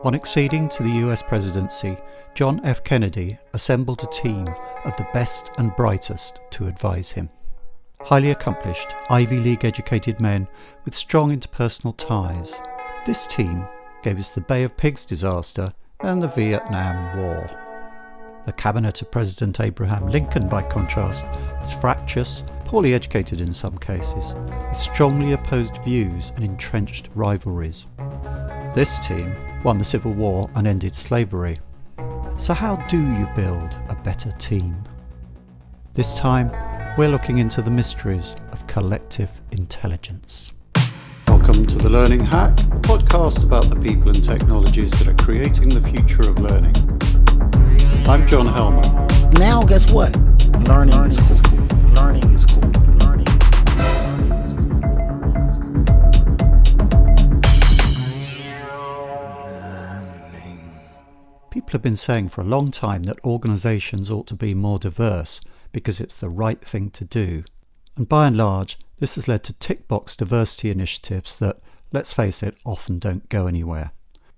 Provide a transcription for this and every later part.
On acceding to the US presidency, John F. Kennedy assembled a team of the best and brightest to advise him. Highly accomplished, Ivy League educated men with strong interpersonal ties. This team gave us the Bay of Pigs disaster and the Vietnam War. The cabinet of President Abraham Lincoln, by contrast, is fractious, poorly educated in some cases, with strongly opposed views and entrenched rivalries. This team won the Civil War and ended slavery. So how do you build a better team? This time, we're looking into the mysteries of collective intelligence. Welcome to The Learning Hack, a podcast about the people and technologies that are creating the future of learning. I'm John Hellman. Now guess what? Learning is cool. Learning is cool. Learning is cool. People have been saying for a long time that organisations ought to be more diverse because it's the right thing to do. And by and large, this has led to tick-box diversity initiatives that, let's face it, often don't go anywhere.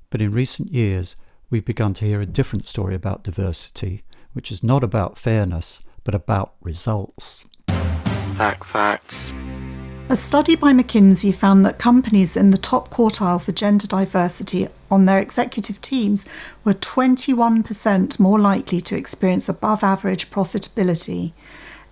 But in recent years, we've begun to hear a different story about diversity, which is not about fairness, but about results. Hack facts. A study by McKinsey found that companies in the top quartile for gender diversity on their executive teams were 21% more likely to experience above average profitability.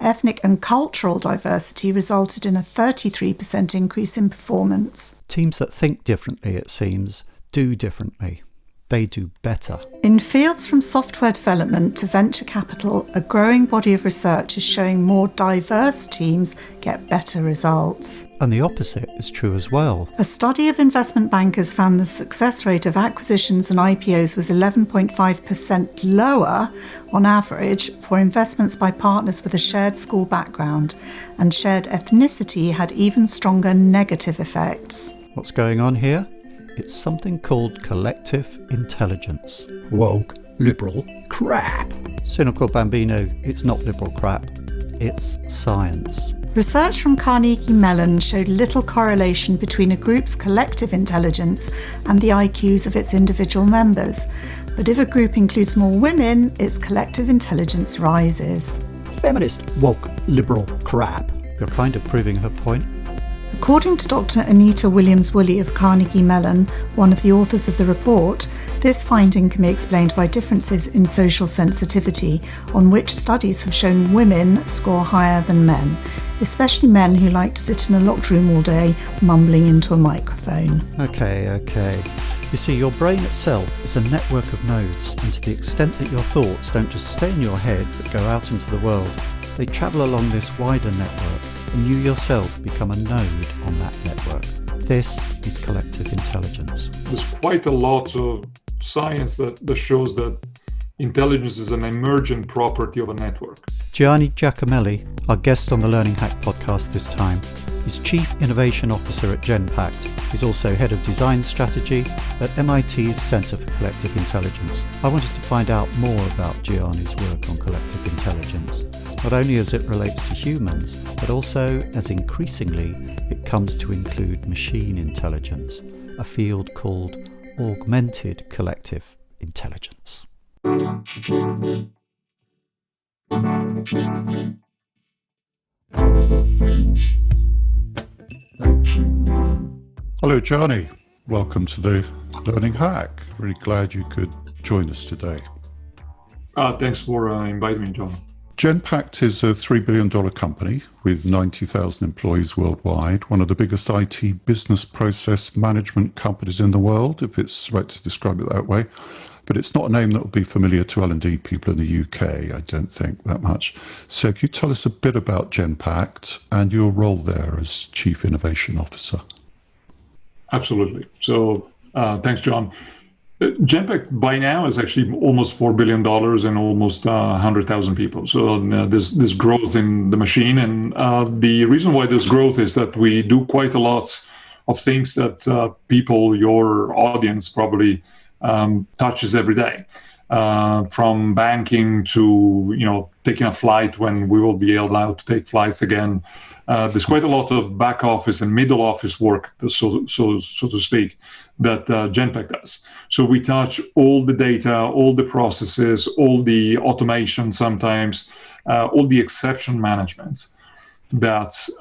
Ethnic and cultural diversity resulted in a 33% increase in performance. Teams that think differently, it seems, do differently. They do better. In fields from software development to venture capital, a growing body of research is showing more diverse teams get better results. And the opposite is true as well. A study of investment bankers found the success rate of acquisitions and IPOs was 11.5% lower on average for investments by partners with a shared school background, and shared ethnicity had even stronger negative effects. What's going on here? It's something called collective intelligence. Woke, liberal crap. Cynical Bambino, it's not liberal crap. It's science. Research from Carnegie Mellon showed little correlation between a group's collective intelligence and the IQs of its individual members. But if a group includes more women, its collective intelligence rises. Feminist, woke, liberal crap. You're kind of proving her point. According to Dr. Anita Williams-Woolley of Carnegie Mellon, one of the authors of the report, this finding can be explained by differences in social sensitivity, on which studies have shown women score higher than men, especially men who like to sit in a locked room all day, mumbling into a microphone. Okay. You see, your brain itself is a network of nodes, and to the extent that your thoughts don't just stay in your head but go out into the world, they travel along this wider network, and you yourself become a node on that network. This is collective intelligence. There's quite a lot of science that shows that intelligence is an emergent property of a network. Gianni Giacomelli, our guest on the Learning Hack podcast this time, is Chief Innovation Officer at Genpact. He's also Head of Design Strategy at MIT's Centre for Collective Intelligence. I wanted to find out more about Gianni's work on collective intelligence, not only as it relates to humans, but also as increasingly it comes to include machine intelligence, a field called augmented collective intelligence. Hello, Gianni. Welcome to the Learning Hack. Really glad you could join us today. Thanks for inviting me, John. Genpact is a $3 billion company with 90,000 employees worldwide, one of the biggest IT business process management companies in the world, if it's right to describe it that way. But it's not a name that will be familiar to L&D people in the UK, I don't think, that much. So can you tell us a bit about Genpact and your role there as Chief Innovation Officer? Absolutely. So thanks, John. Genpact by now is actually almost $4 billion and almost 100,000 people. So there's growth in the machine. And the reason why there's growth is that we do quite a lot of things that people, your audience probably touches every day. from banking to taking a flight when we will be allowed to take flights again. There's quite a lot of back office and middle office work, so to speak, that Genpact does. So we touch all the data, all the processes, all the automation sometimes, all the exception management. That's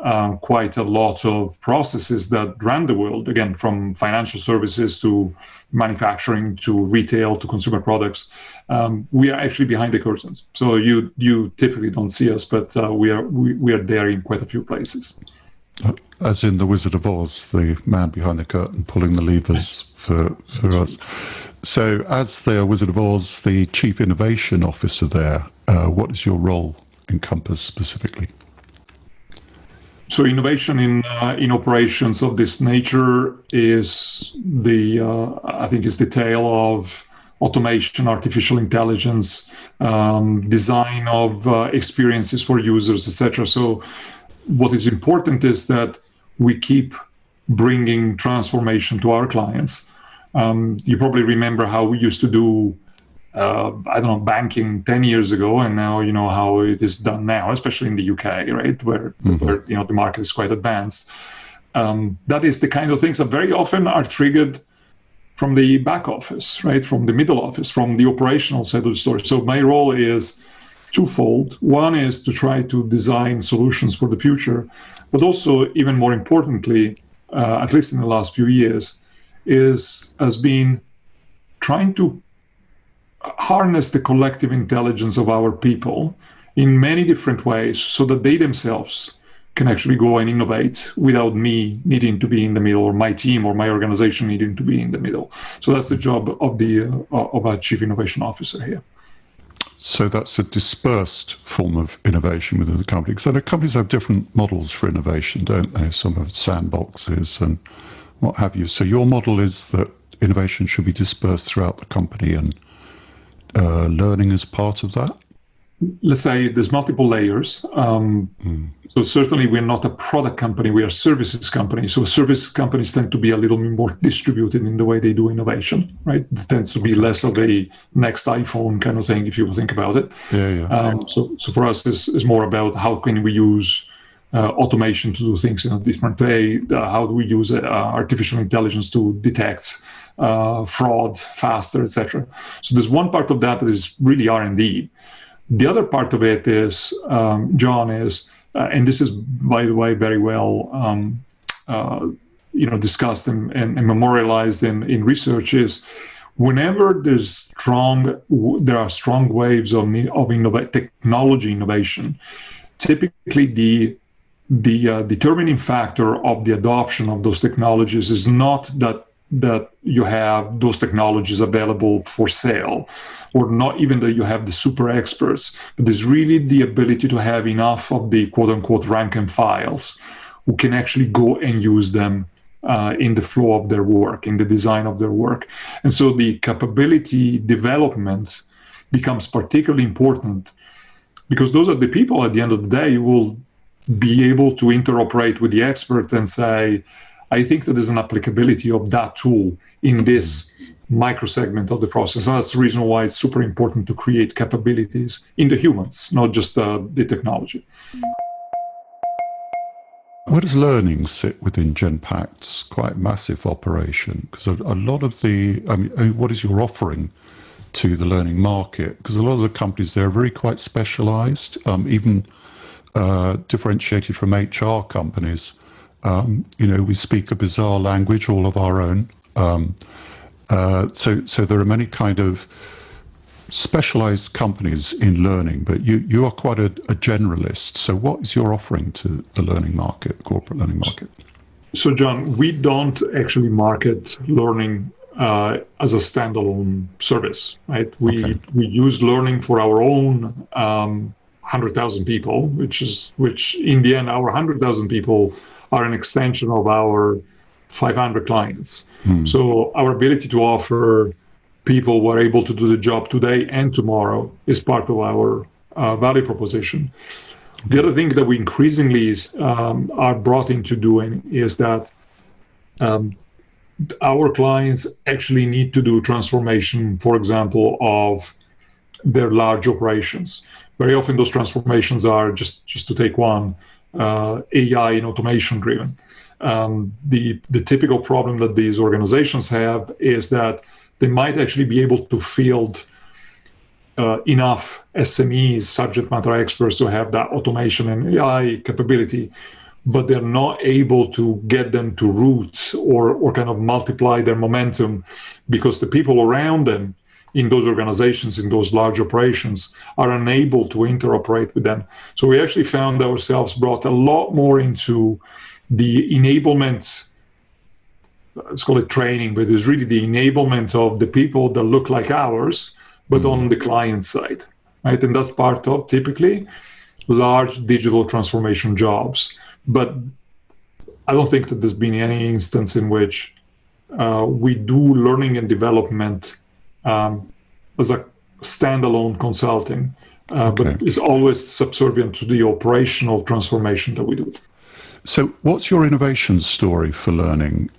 quite a lot of processes that run the world, again, from financial services to manufacturing to retail to consumer products. We are actually behind the curtains. So you typically don't see us, but we are there in quite a few places. As in the Wizard of Oz, the man behind the curtain pulling the levers for us. So as the Wizard of Oz, the Chief Innovation Officer there, what is your role encompass specifically? So innovation in operations of this nature is I think is the tale of automation, artificial intelligence, design of experiences for users, etc. So what is important is that we keep bringing transformation to our clients. You probably remember how we used to do banking 10 years ago, and now you know how it is done now, especially in the UK, right, where the market is quite advanced. That is the kind of things that very often are triggered from the back office, right, from the middle office, from the operational side of the story. So my role is twofold. One is to try to design solutions for the future, but also, even more importantly, at least in the last few years, has been trying to harness the collective intelligence of our people in many different ways so that they themselves can actually go and innovate without me needing to be in the middle, or my team or my organization needing to be in the middle. So that's the job of a Chief Innovation Officer here. So that's a dispersed form of innovation within the company. Because I know companies have different models for innovation, don't they? Some have sandboxes and what have you. So your model is that innovation should be dispersed throughout the company, and learning is part of that? Let's say there's multiple layers. So certainly we're not a product company, we are a services company. So service companies tend to be a little bit more distributed in the way they do innovation, right? It tends to be less of a next iPhone kind of thing, if you think about it. So for us, it's more about how can we use automation to do things in a different way? How do we use artificial intelligence to detect fraud faster, etc.? So there's one part of that is really R&D. The other part of it is, John, and this is, by the way, very well discussed and memorialized in research, is whenever there are strong waves of technology innovation, typically the determining factor of the adoption of those technologies is not that you have those technologies available for sale, or not even that you have the super experts, but there's really the ability to have enough of the quote-unquote rank and files who can actually go and use them in the flow of their work, in the design of their work. And so the capability development becomes particularly important, because those are the people at the end of the day who will be able to interoperate with the expert and say, I think that there's an applicability of that tool in this microsegment of the process. And that's the reason why it's super important to create capabilities in the humans, not just the technology. Where does learning sit within Genpact's quite massive operation? Because a lot of what is your offering to the learning market? Because a lot of the companies there are very quite specialized, even differentiated from HR companies. We speak a bizarre language, all of our own. So there are many kind of specialized companies in learning, but you are quite a generalist. So what is your offering to the learning market, corporate learning market? So John, we don't actually market learning as a standalone service, right? We use learning for our own 100,000 people, which in the end, our 100,000 people are an extension of our 500 clients. So our ability to offer people who are able to do the job today and tomorrow is part of our value proposition. The other thing that we increasingly are brought into doing is that our clients actually need to do transformation, for example, of their large operations. Very often those transformations are, just to take one, AI and automation driven. The typical problem that these organizations have is that they might actually be able to field enough SMEs, subject matter experts, to have that automation and AI capability, but they're not able to get them to root or kind of multiply their momentum, because the people around them in those organizations, in those large operations, are unable to interoperate with them. So we actually found ourselves brought a lot more into the enablement, let's call it training, but it's really the enablement of the people that look like ours, but on the client side, right? And that's part of typically large digital transformation jobs. But I don't think that there's been any instance in which we do learning and development as a standalone consulting, but it's always subservient to the operational transformation that we do. So what's your innovation story for learning?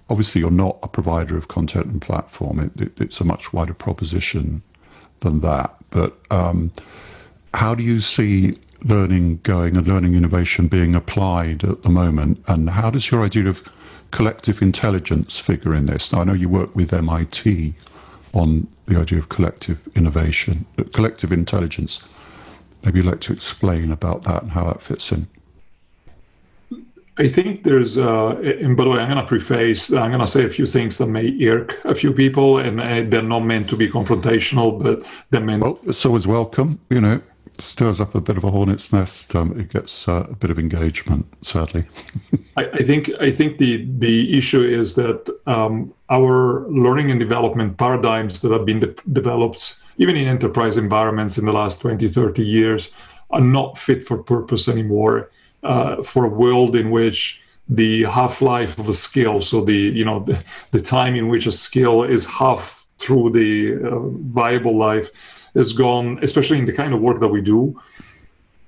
Obviously, you're not a provider of content and platform. It's a much wider proposition than that. But how do you see learning going and learning innovation being applied at the moment? And how does your idea of collective intelligence figure in this? Now, I know you work with MIT on the idea of collective innovation, collective intelligence. Maybe you'd like to explain about that and how that fits in. I think there's, and by the way, I'm going to say a few things that may irk a few people, and they're not meant to be confrontational, but they're meant... Well, it's always welcome, stirs up a bit of a hornet's nest. It gets a bit of engagement, sadly. I think the issue is that our learning and development paradigms that have been developed, even in enterprise environments in the last 20, 30 years, are not fit for purpose anymore for a world in which the half-life of a skill, so the time in which a skill is half through the viable life, is gone, especially in the kind of work that we do,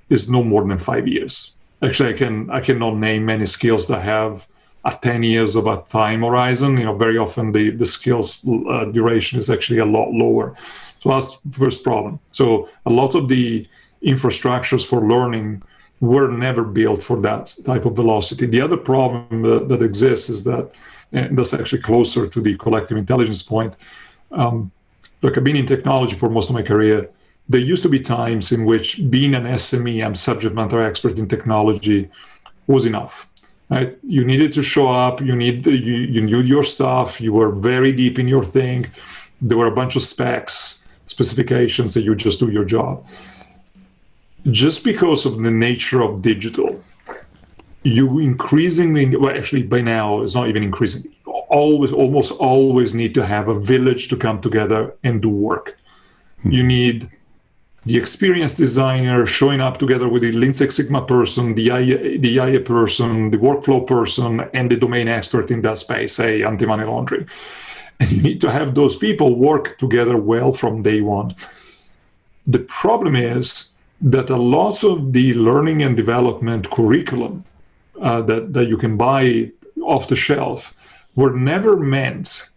is no more than 5 years. Actually, I cannot name many skills that have a 10 years of a time horizon. Very often the skills duration is actually a lot lower. So that's the first problem. So a lot of the infrastructures for learning were never built for that type of velocity. The other problem that exists is that, and that's actually closer to the collective intelligence point. Look, I've been in technology for most of my career. There used to be times in which being an SME, I'm subject matter expert in technology, was enough. Right? You needed to show up. You knew your stuff. You were very deep in your thing. There were a bunch of specifications that you just do your job. Just because of the nature of digital, you increasingly, well, actually by now it's not even increasing, almost always need to have a village to come together and do work. You need the experienced designer showing up together with the Lean Six Sigma person, the IA person, the workflow person, and the domain expert in that space, say anti-money laundering. And you need to have those people work together well from day one. The problem is that a lot of the learning and development curriculum that you can buy off the shelf were never meant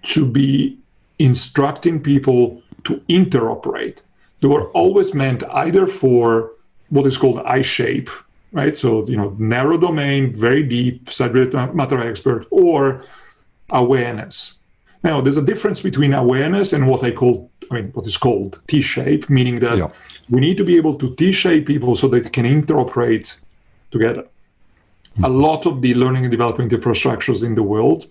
to be instructing people to interoperate. They were always meant either for what is called I-shape, right? So, narrow domain, very deep, subject matter expert, or awareness. Now, there's a difference between awareness and what is called T-shape, meaning that we need to be able to T-shape people so they can interoperate together. A lot of the learning and development infrastructures in the world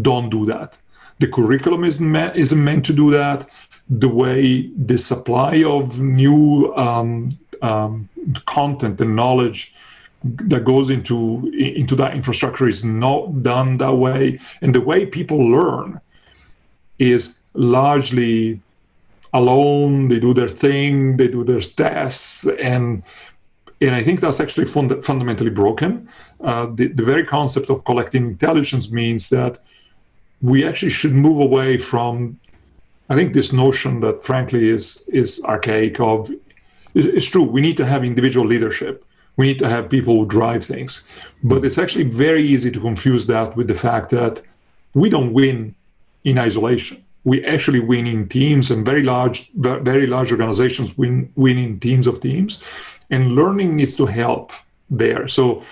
don't do that. The curriculum isn't meant to do that. The way the supply of new content and knowledge that goes into that infrastructure is not done that way. And the way people learn is largely alone. They do their thing, they do their tests, and I think that's actually fundamentally broken. The very concept of collective intelligence means that we actually should move away from, I think, this notion that frankly is archaic of, it's true, we need to have individual leadership. We need to have people who drive things. But it's actually very easy to confuse that with the fact that we don't win in isolation. we actually win in teams, and very large organizations win in teams of teams. And learning needs to help there. So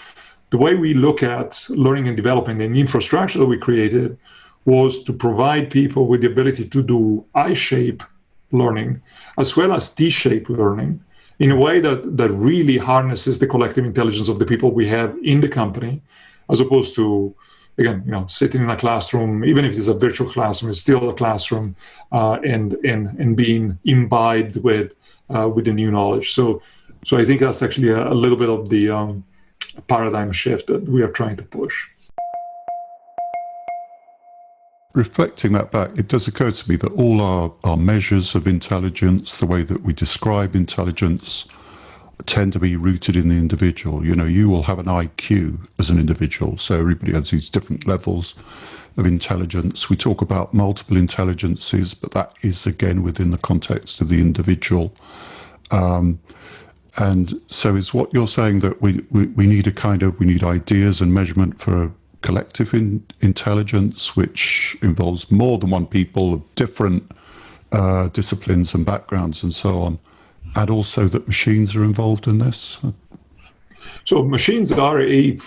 the way we look at learning and development and infrastructure that we created was to provide people with the ability to do I-shaped learning as well as T-shaped learning in a way that really harnesses the collective intelligence of the people we have in the company, as opposed to, again, sitting in a classroom, even if it's a virtual classroom, it's still a classroom, and being imbibed with the new knowledge. So I think that's actually a little bit of the paradigm shift that we are trying to push. Reflecting that back, it does occur to me that all our measures of intelligence, the way that we describe intelligence, tend to be rooted in the individual. You will have an IQ as an individual, so everybody has these different levels of intelligence. We talk about multiple intelligences, but that is again within the context of the individual. And so is what you're saying that we need ideas and measurement for a collective intelligence, which involves more than one people of different disciplines and backgrounds and so on, and also that machines are involved in this? So machines are a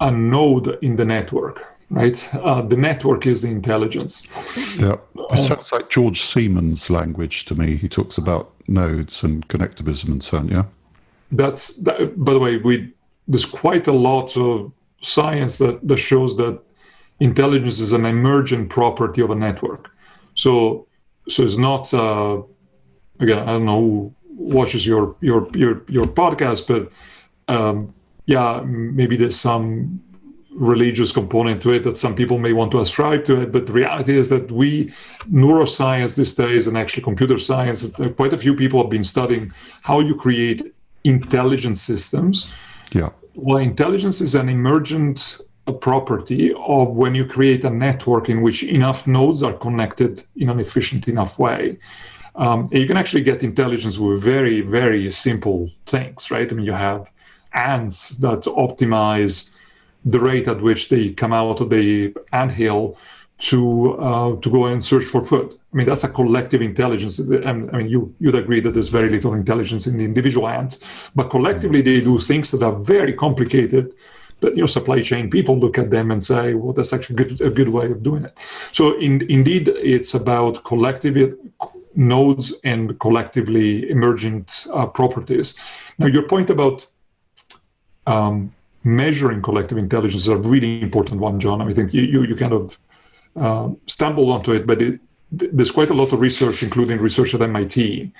node in the network, right? The network is the intelligence. Yeah, it sounds like George Siemens' language to me. He talks about nodes and connectivism and so on, yeah? By the way, there's quite a lot of science that shows that intelligence is an emergent property of a network. So it's not, again, I don't know who watches your podcast, but maybe there's some religious component to it that some people may want to ascribe to it, but the reality is that neuroscience these days, and actually computer science, quite a few people have been studying how you create intelligent systems. Yeah. Well, intelligence is an emergent property of when you create a network in which enough nodes are connected in an efficient enough way. You can actually get intelligence with very, very simple things, right? I mean, you have ants that optimize the rate at which they come out of the anthill to go and search for food. I mean, that's a collective intelligence. I mean, you'd agree that there's very little intelligence in the individual ant, but collectively they do things that are very complicated, that supply chain people look at them and say, well, that's actually a good way of doing it. So indeed, it's about collective nodes and collectively emergent properties. Now, your point about measuring collective intelligence is a really important one, John. I think you kind of stumbled onto it, but there's quite a lot of research, including research at MIT,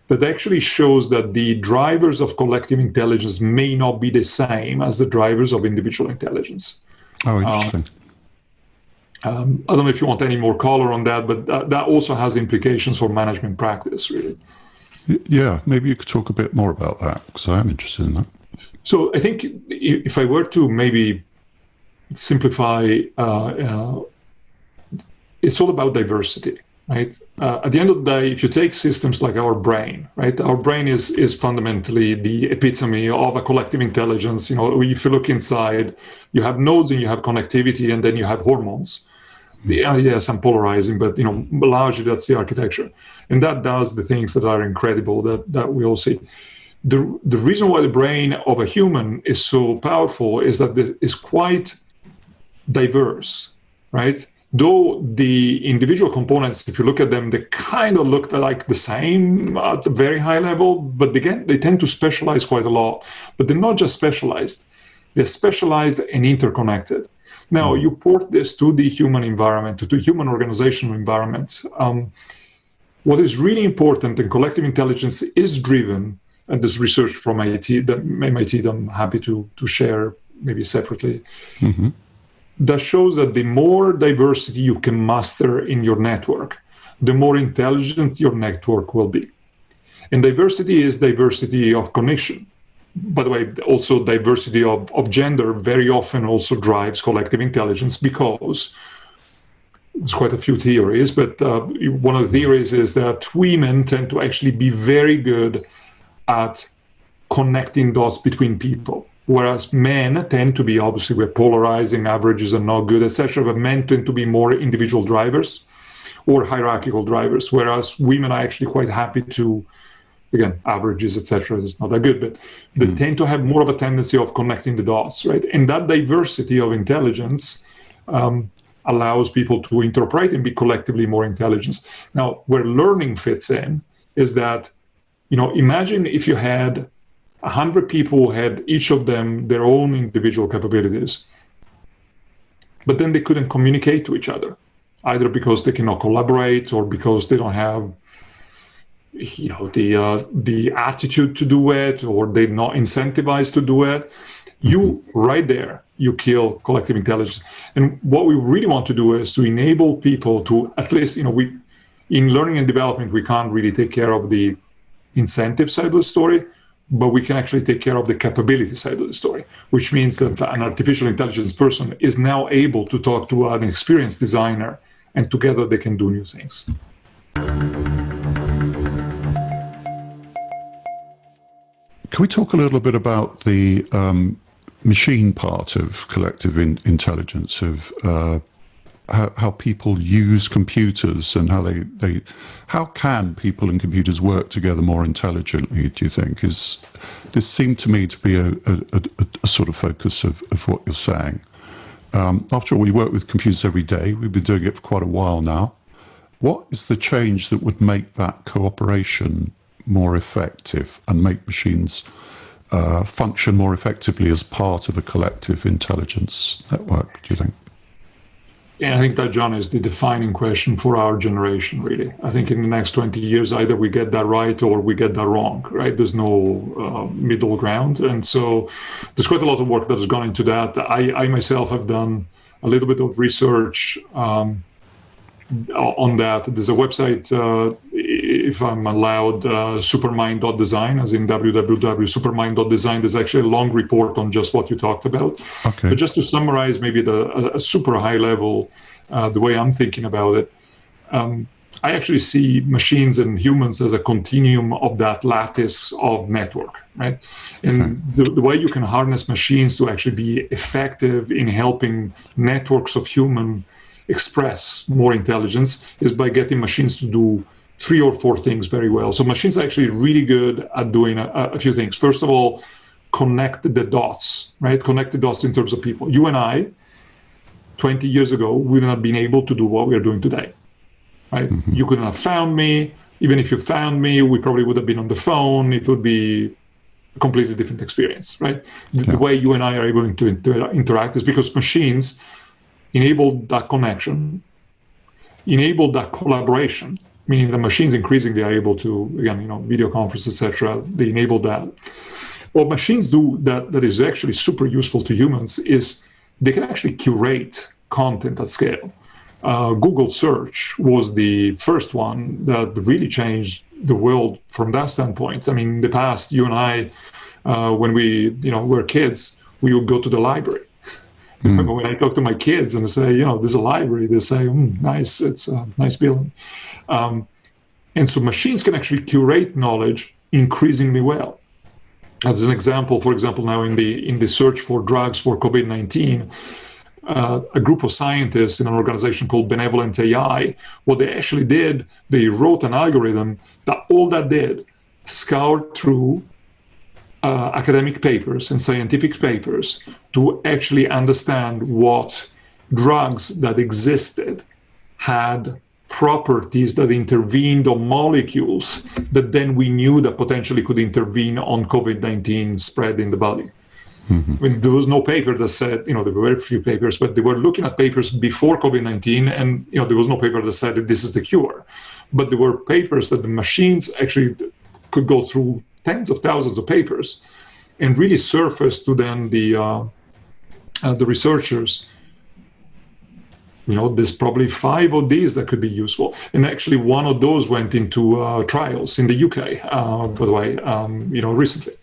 that actually shows that the drivers of collective intelligence may not be the same as the drivers of individual intelligence. Oh, interesting. I don't know if you want any more color on that, but that also has implications for management practice, really. Yeah, maybe you could talk a bit more about that, because I am interested in that. So I think if I were to maybe simplify, it's all about diversity, right? At the end of the day, if you take systems like our brain, right? Our brain is fundamentally the epitome of a collective intelligence. If you look inside, you have nodes and you have connectivity, and then you have hormones. Yes, I'm polarizing, but largely that's the architecture. And that does the things that are incredible that we all see. The reason why the brain of a human is so powerful is that it is quite diverse, right? Though the individual components, if you look at them, they kind of look like the same at a very high level, but again, they tend to specialize quite a lot. But they're not just specialized, they're specialized and interconnected. Now, you port this to the human environment, to the human organizational environment. What is really important in collective intelligence is driven, and this research from MIT that I'm happy to share maybe separately, that shows that the more diversity you can master in your network, the more intelligent your network will be. And diversity is diversity of cognition. By the way, also diversity of gender very often also drives collective intelligence, because there's quite a few theories, but one of the theories is that women tend to actually be very good at connecting dots between people, whereas men tend to be, obviously we're polarizing, averages are not good, etc., but men tend to be more individual drivers, or hierarchical drivers, whereas women are actually quite happy to, again, averages, etc. is not that good, but they tend to have more of a tendency of connecting the dots, right? And that diversity of intelligence allows people to interpret and be collectively more intelligent. Now, where learning fits in is that, imagine if you had 100 people who had each of them their own individual capabilities, but then they couldn't communicate to each other, either because they cannot collaborate or because they don't have the attitude to do it, or they're not incentivized to do it. You right there, you kill collective intelligence. And what we really want to do is to enable people to, at least, in learning and development, we can't really take care of the incentive side of the story, but we can actually take care of the capability side of the story, which means that an artificial intelligence person is now able to talk to an experienced designer, and together they can do new things. Can we talk a little bit about the machine part of collective intelligence, of how people use computers and how can people and computers work together more intelligently, do you think? This seemed to me to be a sort of focus of what you're saying. After all, we work with computers every day. We've been doing it for quite a while now. What is the change that would make that cooperation more effective and make machines function more effectively as part of a collective intelligence network, do you think? Yeah, I think that, John, is the defining question for our generation, really. I think in the next 20 years, either we get that right or we get that wrong, right? There's no middle ground. And so there's quite a lot of work that has gone into that. I myself have done a little bit of research on that. There's a website, if I'm allowed, supermind.design, as in www.supermind.design. There's actually a long report on just what you talked about. Okay. But just to summarize maybe a super high level, the way I'm thinking about it, I actually see machines and humans as a continuum of that lattice of network, right? And the way you can harness machines to actually be effective in helping networks of human express more intelligence is by getting machines to do 3 or 4 things very well. So machines are actually really good at doing a few things. First of all, connect the dots, right? Connect the dots in terms of people. You and I, 20 years ago, we would not have been able to do what we are doing today, right? You couldn't have found me. Even if you found me, we probably would have been on the phone. It would be a completely different experience, right? The way you and I are able to interact is because machines enable that connection, enable that collaboration, meaning the machines increasingly are able to, again, video conference, etc. They enable that. What machines do that is actually super useful to humans is they can actually curate content at scale. Google search was the first one that really changed the world from that standpoint. I mean, in the past, you and I, when we were kids, we would go to the library. Remember when I talk to my kids and I say, there's a library, they say, nice, it's a nice building. And so machines can actually curate knowledge increasingly well. As an example, for example, now in the search for drugs for COVID-19, a group of scientists in an organization called Benevolent AI, what they actually did, they wrote an algorithm that all that did, scoured through academic papers and scientific papers to actually understand what drugs that existed had properties that intervened on molecules that then we knew that potentially could intervene on COVID-19 spread in the body. I mean, there was no paper that said, there were very few papers, but they were looking at papers before COVID-19, and there was no paper that said that this is the cure. But there were papers that the machines actually could go through tens of thousands of papers and really surface to then the researchers. There's probably 5 of these that could be useful. And actually one of those went into trials in the UK, by the way, recently.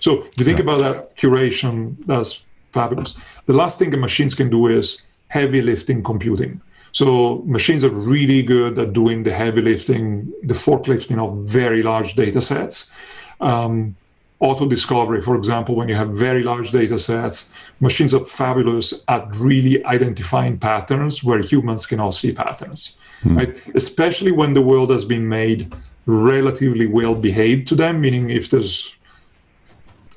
So if you think about that curation, that's fabulous. The last thing the machines can do is heavy lifting computing. So machines are really good at doing the heavy lifting, the forklifting of very large data sets. Auto discovery, for example, when you have very large data sets, machines are fabulous at really identifying patterns where humans cannot see patterns. right? Especially when the world has been made relatively well behaved to them, meaning if there's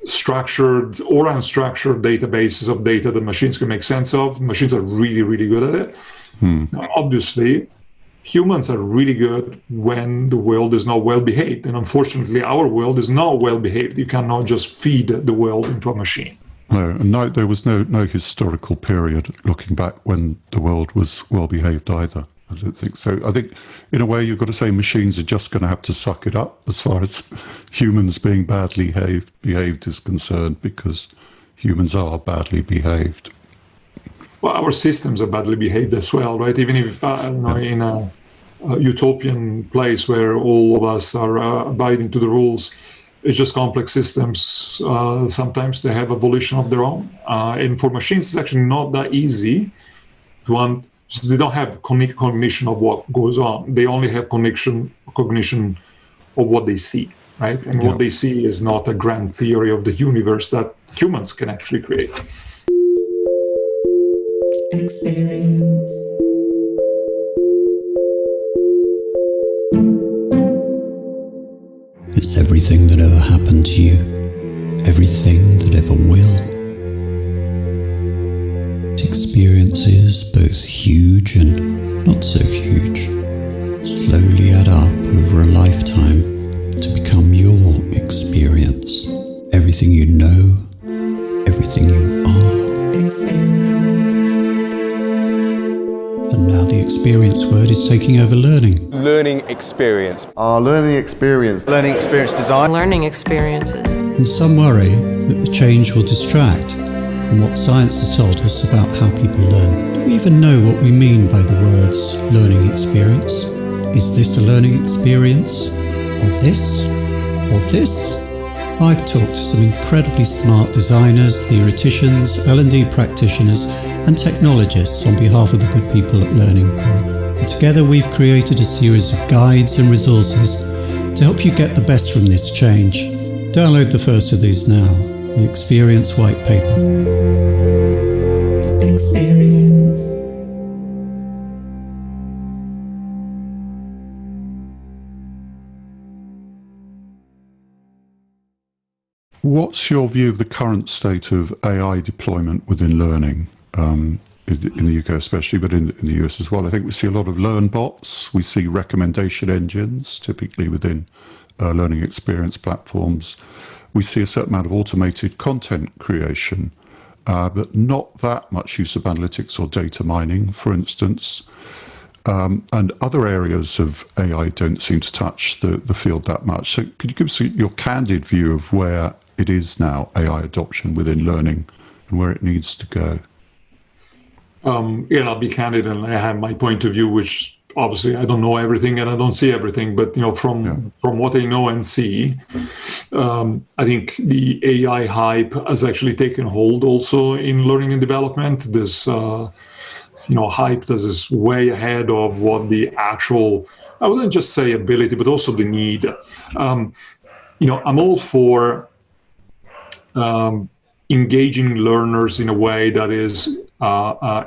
structured or unstructured databases of data that machines can make sense of, machines are really, really good at it. Now, obviously, humans are really good when the world is not well behaved. And unfortunately, our world is not well behaved. You cannot just feed the world into a machine. No, and there was no historical period looking back when the world was well behaved either. I don't think so. I think, in a way, you've got to say machines are just going to have to suck it up as far as humans being badly behaved is concerned, because humans are badly behaved. Well, our systems are badly behaved as well, right? Even if in a utopian place where all of us are abiding to the rules, it's just complex systems. Sometimes they have a volition of their own. And for machines, it's actually not that easy to so they don't have cognition of what goes on. They only have cognition of what they see, right? And what they see is not a grand theory of the universe that humans can actually create. Experience. It's everything that ever happened to you, everything that ever will. Experiences, both huge and not so huge, slowly add up over a lifetime to become your experience. Everything you know, everything you are. Experience. And now the experience word is taking over learning. Learning experience. Our learning experience. Learning experience design. Learning experiences. And some worry that the change will distract from what science has told us about how people learn. Do we even know what we mean by the words learning experience? Is this a learning experience? Or this? Or this? I've talked to some incredibly smart designers, theoreticians, L&D practitioners, and technologists on behalf of the good people at Learning Pool. And together we've created a series of guides and resources to help you get the best from this change. Download the first of these now, the Experience White Paper. Experience. What's your view of the current state of AI deployment within learning, in the UK especially, but in the US as well? I think we see a lot of learn bots. We see recommendation engines, typically within learning experience platforms. We see a certain amount of automated content creation, but not that much use of analytics or data mining, for instance. And other areas of AI don't seem to touch the field that much. So could you give us your candid view of where it is now, AI adoption within learning, and where it needs to go? I'll be candid, and I have my point of view, which obviously I don't know everything and I don't see everything, but from what I know and see, I think the AI hype has actually taken hold also in learning and development. This hype that is way ahead of what the actual, I wouldn't just say ability, but also the need. I'm all for engaging learners in a way that is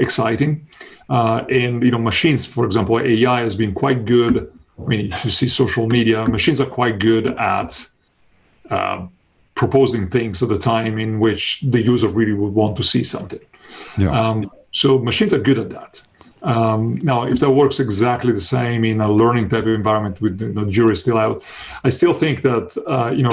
exciting. And machines, for example, AI has been quite good. I mean, if you see social media, machines are quite good at proposing things at the time in which the user really would want to see something. So machines are good at that. Now, if that works exactly the same in a learning type of environment with the jury still out, I still think that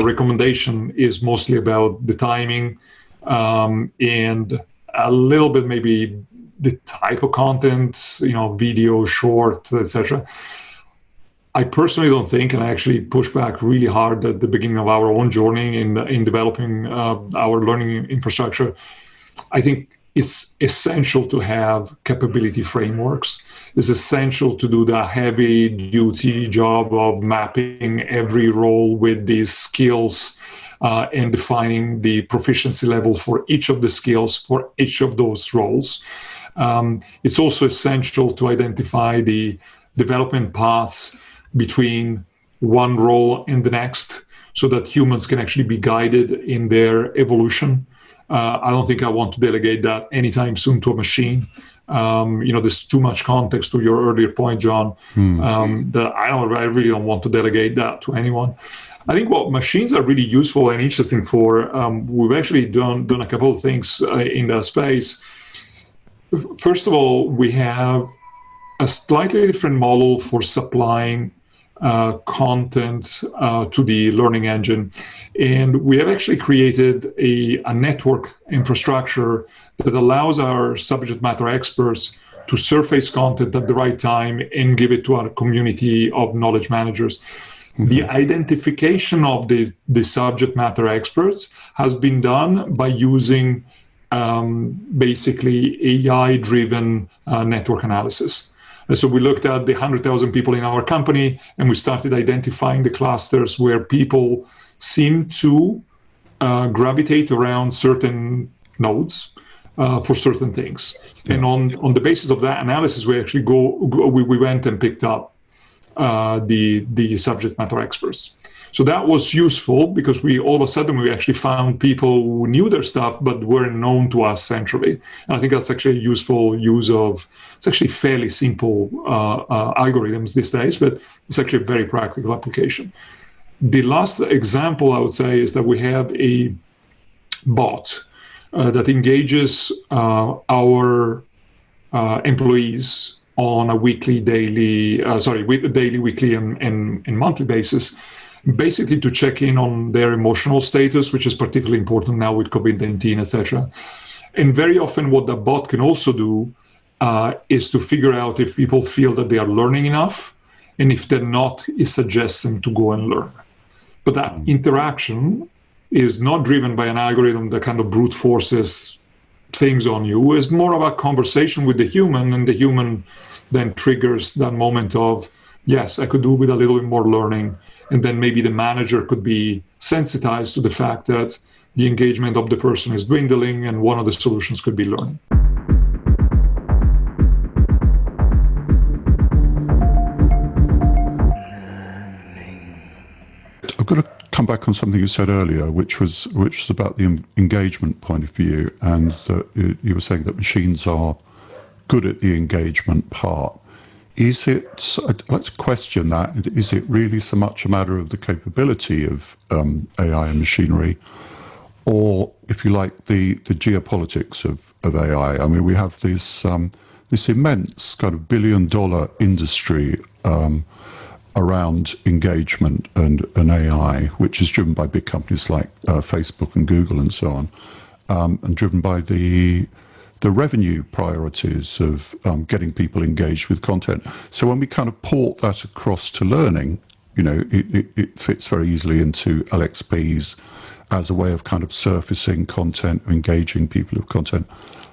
recommendation is mostly about the timing and a little bit maybe the type of content, video, short, etc. I personally don't think, and I actually pushed back really hard at the beginning of our own journey in developing our learning infrastructure. I think it's essential to have capability frameworks. It's essential to do the heavy duty job of mapping every role with these skills and defining the proficiency level for each of the skills for each of those roles. It's also essential to identify the development paths between one role and the next so that humans can actually be guided in their evolution. I don't think I want to delegate that anytime soon to a machine. There's too much context to your earlier point, John, that I really don't want to delegate that to anyone. I think what machines are really useful and interesting for, we've actually done a couple of things in that space. First of all, we have a slightly different model for supplying content to the learning engine. And we have actually created a network infrastructure that allows our subject matter experts to surface content at the right time and give it to our community of knowledge managers. The identification of the subject matter experts has been done by using basically AI-driven network analysis. And so we looked at the 100,000 people in our company, and we started identifying the clusters where people seem to gravitate around certain nodes for certain things. And on the basis of that analysis, we actually we went and picked up the subject matter experts. So that was useful because all of a sudden we actually found people who knew their stuff but weren't known to us centrally. And I think that's actually a useful use of, it's actually fairly simple algorithms these days, but it's actually a very practical application. The last example I would say is that we have a bot that engages our employees on a daily, weekly, and monthly basis, basically to check in on their emotional status, which is particularly important now with COVID-19, etc. And very often what the bot can also do is to figure out if people feel that they are learning enough, and if they're not, it suggests them to go and learn. But that interaction is not driven by an algorithm that kind of brute forces things on you. It's more of a conversation with the human, and the human then triggers that moment of, yes, I could do with a little bit more learning. And then maybe the manager could be sensitized to the fact that the engagement of the person is dwindling, and one of the solutions could be learning. I've got to come back on something you said earlier, which was about the engagement point of view, and that you were saying that machines are good at the engagement part. I'd like to question that. Is it really so much a matter of the capability of AI and machinery, or, if you like, the geopolitics of AI? I mean, we have this immense kind of billion-dollar industry around engagement and AI, which is driven by big companies like Facebook and Google and so on, and driven by the revenue priorities of getting people engaged with content. So when we kind of port that across to learning, it fits very easily into LXPs as a way of kind of surfacing content, engaging people with content.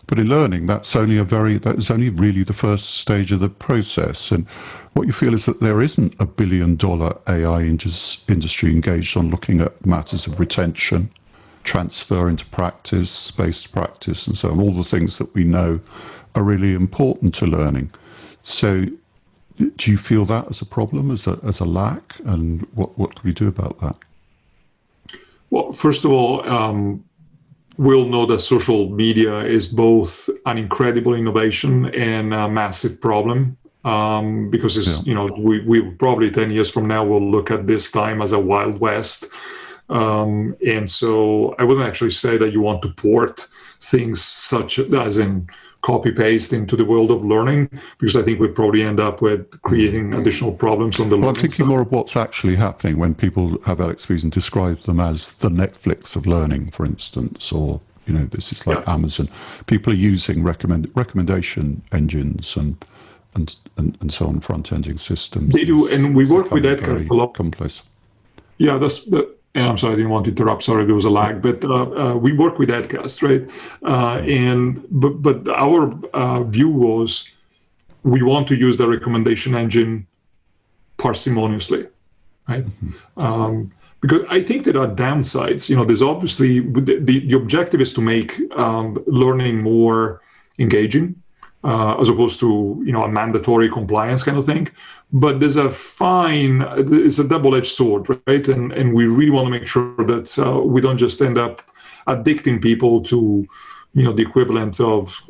But in learning, that's only really the first stage of the process. And what you feel is that there isn't a billion-dollar AI industry engaged on looking at matters of retention, transfer into practice, spaced practice, and so on, all the things that we know are really important to learning. So do you feel that as a problem, as a lack, and what can we do about that? Well, first of all, we'll know that social media is both an incredible innovation and a massive problem, because it's, we probably 10 years from now will look at this time as a Wild West. And so I wouldn't actually say that you want to port things such as in copy-paste into the world of learning, because I think we'd probably end up with creating additional problems on the learning I'm thinking side. more of what's actually happening when people have LXPs and describe them as the Netflix of learning, for instance, or, this is like Amazon. People are using recommendation engines and so on, front-ending systems. They do, and we work with Edcast a lot. Complex. Yeah, and I'm sorry, I didn't want to interrupt. Sorry, there was a lag. But we work with Edcast, right? But our view was we want to use the recommendation engine parsimoniously, right? Because I think there are downsides. There's obviously the objective is to make learning more engaging, as opposed to a mandatory compliance kind of thing. But it's a double-edged sword, right? And we really want to make sure that we don't just end up addicting people to the equivalent of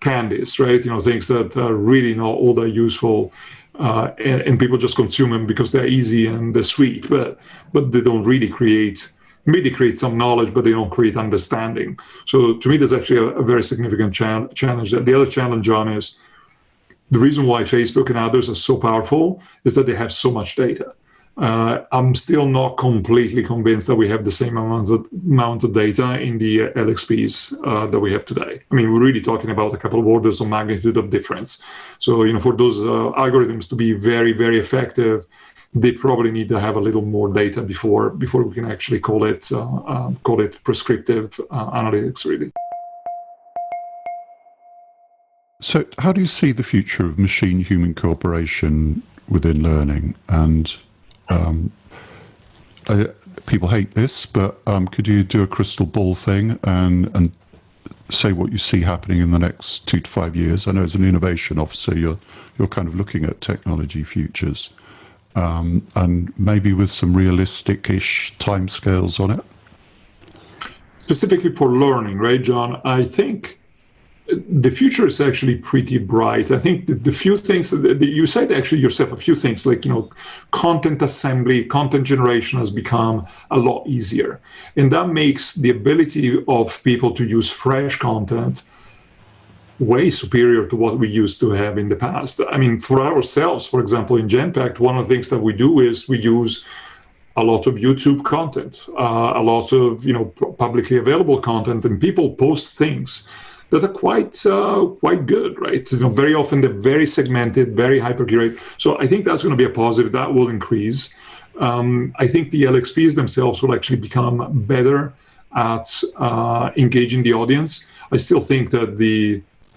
candies, right? Things that are really not all that useful, and people just consume them because they're easy and they're sweet, but they don't really create. Maybe they create some knowledge, but they don't create understanding. So to me, there's actually a very significant challenge. The other challenge, John, is the reason why Facebook and others are so powerful is that they have so much data. I'm still not completely convinced that we have the same amount of data in the LXPs that we have today. I mean, we're really talking about a couple of orders of magnitude of difference. So, for those algorithms to be very, very effective, they probably need to have a little more data before we can actually call it prescriptive analytics, really. So how do you see the future of machine-human cooperation within learning? And people hate this, but could you do a crystal ball thing and say what you see happening in the next 2 to 5 years? I know as an innovation officer, you're kind of looking at technology futures, and maybe with some realistic-ish timescales on it. Specifically for learning, right, John? I think the future is actually pretty bright. I think the few things that you said actually yourself, a few things like, content assembly, content generation has become a lot easier. And that makes the ability of people to use fresh content way superior to what we used to have in the past. I mean, for ourselves, for example, in Genpact, one of the things that we do is we use a lot of YouTube content, a lot of, publicly available content, and people post things that are quite good, right? Very often they're very segmented, very hyper-curated. So I think that's going to be a positive. That will increase. I think the LXPs themselves will actually become better at engaging the audience. I still think that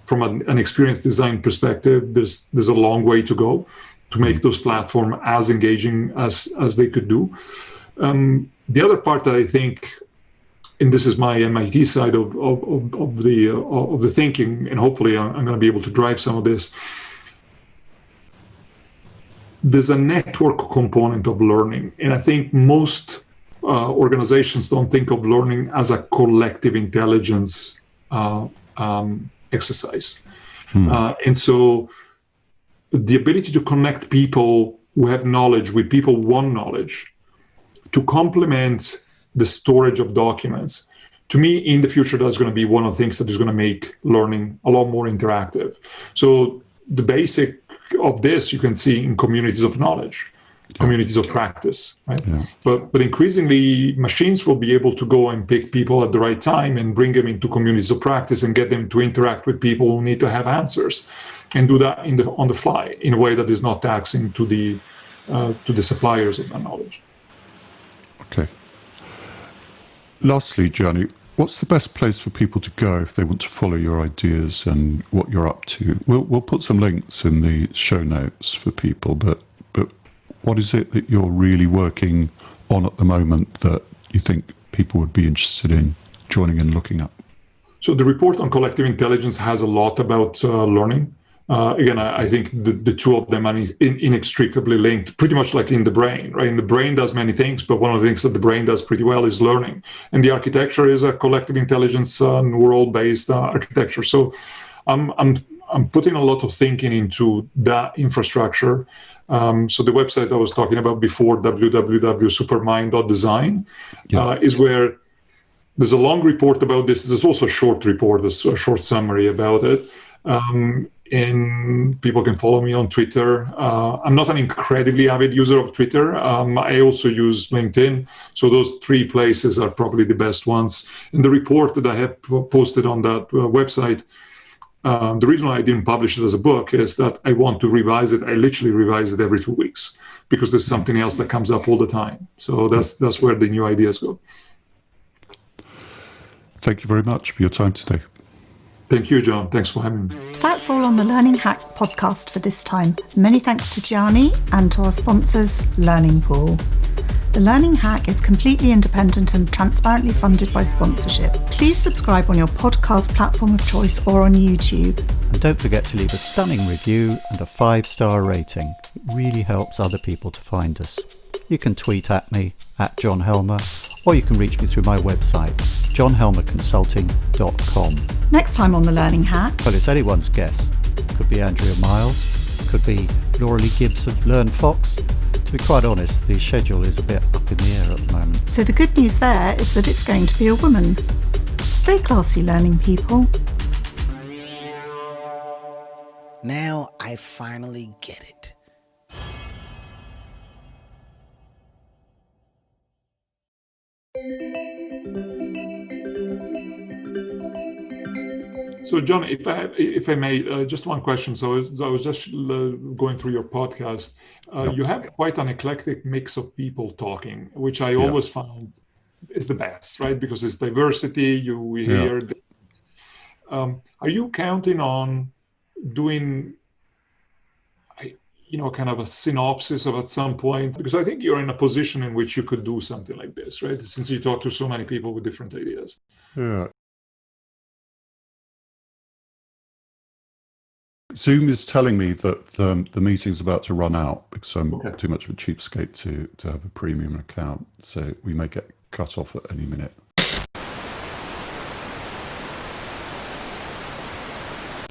from an experience design perspective, there's a long way to go to make those platforms as engaging as they could do. The other part that I think, and this is my MIT side of the thinking, and hopefully I'm going to be able to drive some of this. There's a network component of learning, and I think most organizations don't think of learning as a collective intelligence exercise. And so the ability to connect people who have knowledge with people who want knowledge to complement the storage of documents. To me, in the future, that's going to be one of the things that is going to make learning a lot more interactive. So the basic of this you can see in communities of knowledge, communities of practice, right? Yeah. But increasingly, machines will be able to go and pick people at the right time and bring them into communities of practice and get them to interact with people who need to have answers, and do that on the fly in a way that is not taxing to the suppliers of that knowledge. Okay. Lastly, Gianni, what's the best place for people to go if they want to follow your ideas and what you're up to? We'll put some links in the show notes for people, but what is it that you're really working on at the moment that you think people would be interested in joining and looking up? So the report on collective intelligence has a lot about learning. Again, I think the two of them are inextricably linked, pretty much like in the brain, right? And the brain does many things, but one of the things that the brain does pretty well is learning. And the architecture is a collective intelligence neural-based architecture. So I'm putting a lot of thinking into that infrastructure. So the website I was talking about before, www.supermind.design, is where there's a long report about this. There's also a short report, there's a short summary about it. And people can follow me on Twitter. I'm not an incredibly avid user of Twitter. I also use LinkedIn. So those three places are probably the best ones. And the report that I have posted on that website, the reason why I didn't publish it as a book is that I want to revise it. I literally revise it every 2 weeks because there's something else that comes up all the time. So that's where the new ideas go. Thank you very much for your time today. Thank you, John. Thanks for having me. That's all on the Learning Hack podcast for this time. Many thanks to Gianni and to our sponsors, Learning Pool. The Learning Hack is completely independent and transparently funded by sponsorship. Please subscribe on your podcast platform of choice or on YouTube. And don't forget to leave a stunning review and a 5-star rating. It really helps other people to find us. You can tweet at me, @John Helmer, or you can reach me through my website, johnhelmerconsulting.com. Next time on The Learning Hack. Well, it's anyone's guess. Could be Andrea Miles, could be Laura Lee Gibbs of Learn Fox. To be quite honest, the schedule is a bit up in the air at the moment. So the good news there is that it's going to be a woman. Stay classy, learning people. Now I finally get it. So, John, if I may, just one question. So, I was just going through your podcast. You have quite an eclectic mix of people talking, which I always found is the best, right? Because it's diversity. We hear. Are you counting on doing, kind of a synopsis of at some point? Because I think you're in a position in which you could do something like this, right? Since you talk to so many people with different ideas. Yeah. Zoom is telling me that the meeting's about to run out because I'm too much of a cheapskate to have a premium account. So we may get cut off at any minute.